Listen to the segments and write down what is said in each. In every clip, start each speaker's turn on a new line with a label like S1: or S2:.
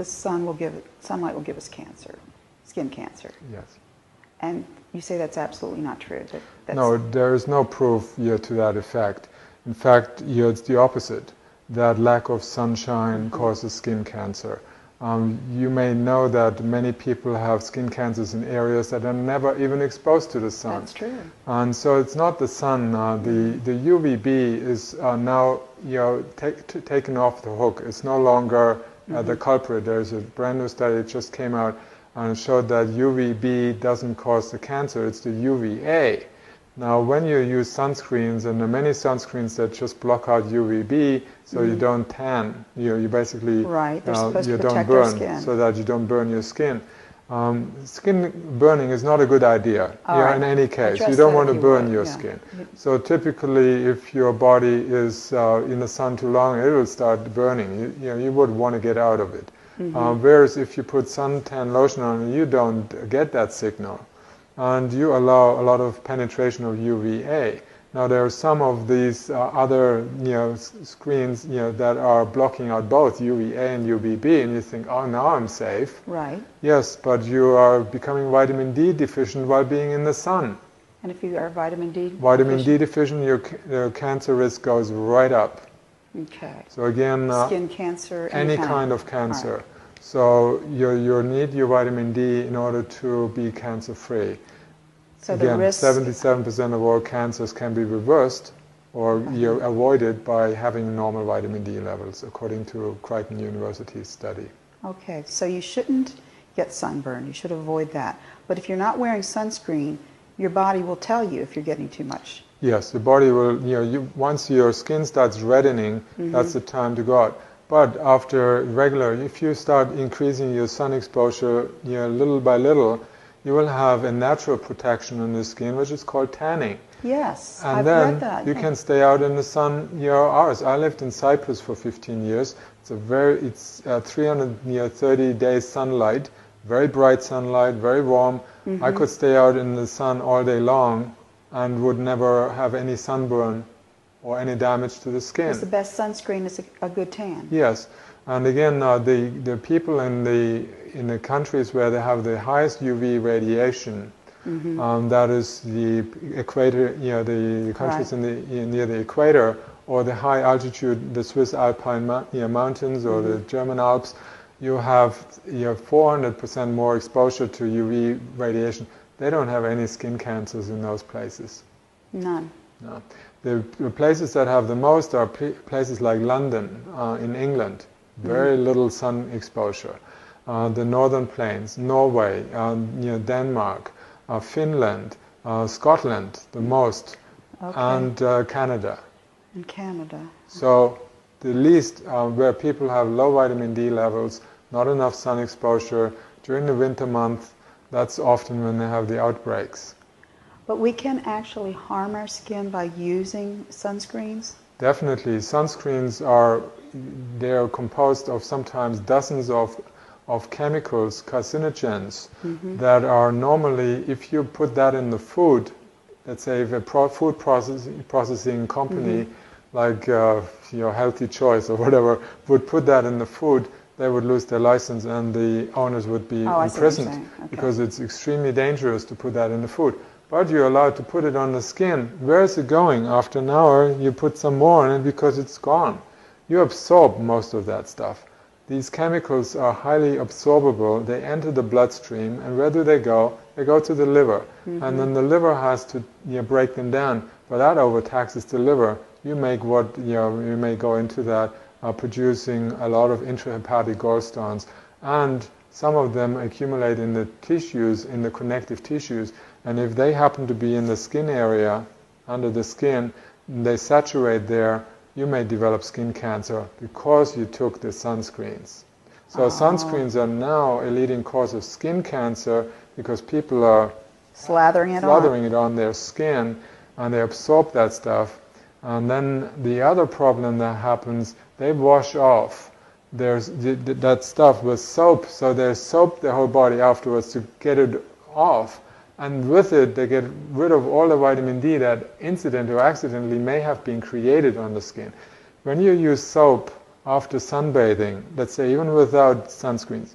S1: the sunlight will give us cancer, skin cancer.
S2: Yes.
S1: And you say that's absolutely not true.
S2: No, there is no proof yet to that effect. In fact, it's the opposite. That lack of sunshine causes skin cancer. You may know that many people have skin cancers in areas that are never even exposed to the sun.
S1: That's true.
S2: And so it's not the sun. The UVB is now taken off the hook. It's no longer the culprit. There's a brand new study that just came out and showed that UVB doesn't cause the cancer. It's the UVA. Now, when you use sunscreens, and there are many sunscreens that just block out UVB, so you don't tan. You basically
S1: right. They're supposed
S2: you
S1: to
S2: don't
S1: protect
S2: burn,
S1: our skin.
S2: so that you don't burn your skin. Skin burning is not a good idea.
S1: Right.
S2: In any case,
S1: Address
S2: you don't
S1: that
S2: want to
S1: if you
S2: burn
S1: would,
S2: your
S1: yeah.
S2: skin. So typically, if your body is in the sun too long, it will start burning. You would want to get out of it. Whereas if you put suntan lotion on, you don't get that signal. And you allow a lot of penetration of UVA. Now there are some of these other screens that are blocking out both UVA and UVB, and you think, oh, now I'm safe.
S1: Right.
S2: Yes, but you are becoming vitamin D deficient while being in the sun.
S1: And if you are vitamin D
S2: D deficient, your cancer risk goes right up.
S1: Okay.
S2: So again,
S1: skin cancer,
S2: any kind of cancer. Right. So you need your vitamin D in order to be cancer-free.
S1: So
S2: again,
S1: the risk
S2: 77% of all cancers can be reversed or avoided by having normal vitamin D levels, according to Creighton University's study.
S1: Okay, so you shouldn't get sunburn. You should avoid that. But if you're not wearing sunscreen, your body will tell you if you're getting too much.
S2: Yes, the body will, once your skin starts reddening, that's the time to go out. But after if you start increasing your sun exposure, little by little, you will have a natural protection on the skin, which is called tanning.
S1: Yes,
S2: and
S1: I've
S2: then
S1: read that.
S2: You can stay out in the sun hours. I lived in Cyprus for 15 years. It's 330 days sunlight, very bright sunlight, very warm. I could stay out in the sun all day long and would never have any sunburn or any damage to the skin.
S1: Because the best sunscreen is a good tan.
S2: Yes, and again, the people in the countries where they have the highest UV radiation, that is the equator, the countries near the equator, or the high altitude, the Swiss Alpine mountains or the German Alps, you have 400% more exposure to UV radiation. They don't have any skin cancers in those places.
S1: None.
S2: No. The places that have the most are places like London in England. Very little sun exposure. The northern plains, Norway, Denmark, Finland, Scotland, the most, and Canada.
S1: And Canada.
S2: So the least where people have low vitamin D levels, not enough sun exposure during the winter month, that's often when they have the outbreaks.
S1: But we can actually harm our skin by using sunscreens?
S2: Definitely. Sunscreens they're composed of sometimes dozens of chemicals, carcinogens, that are normally, if you put that in the food, let's say if a food processing company like Healthy Choice or whatever would put that in the food, they would lose their license and the owners would be imprisoned because it's extremely dangerous to put that in the food. But you're allowed to put it on the skin. Where is it going? After an hour, you put some more on it because it's gone. You absorb most of that stuff. These chemicals are highly absorbable. They enter the bloodstream, and where do they go? They go to the liver. And then the liver has to break them down. But that overtaxes the liver. You may go into that producing a lot of intrahepatic gallstones. And some of them accumulate in the tissues, in the connective tissues. And if they happen to be in the skin area, under the skin, they saturate there, you may develop skin cancer because you took the sunscreens. So sunscreens are now a leading cause of skin cancer because people are slathering it on their skin and they absorb that stuff. And then the other problem that happens, they wash off that stuff with soap, so they soap the whole body afterwards to get it off. And with it, they get rid of all the vitamin D that incidentally or accidentally may have been created on the skin. When you use soap after sunbathing, let's say even without sunscreens,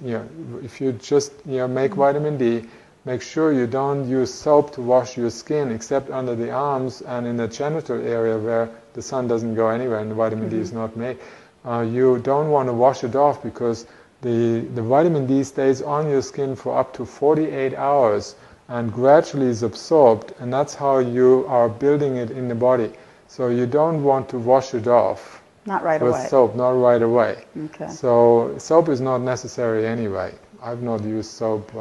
S2: if you just make vitamin D, make sure you don't use soap to wash your skin except under the arms and in the genital area where the sun doesn't go anywhere and the vitamin D is not made. You don't want to wash it off because the vitamin D stays on your skin for up to 48 hours and gradually is absorbed, and that's how you are building it in the body. So you don't want to wash it off.
S1: Not right
S2: with
S1: away.
S2: soap, not right away.
S1: Okay.
S2: So soap is not necessary anyway. I've not used soap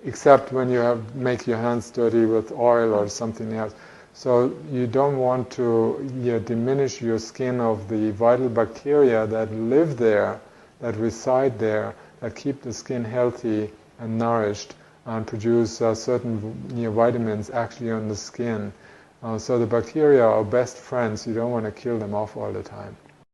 S2: except when you make your hands dirty with oil or something else. So you don't want to diminish your skin of the vital bacteria that live there, that reside there, that keep the skin healthy and nourished and produce certain vitamins actually on the skin. So the bacteria are best friends. You don't want to kill them off all the time.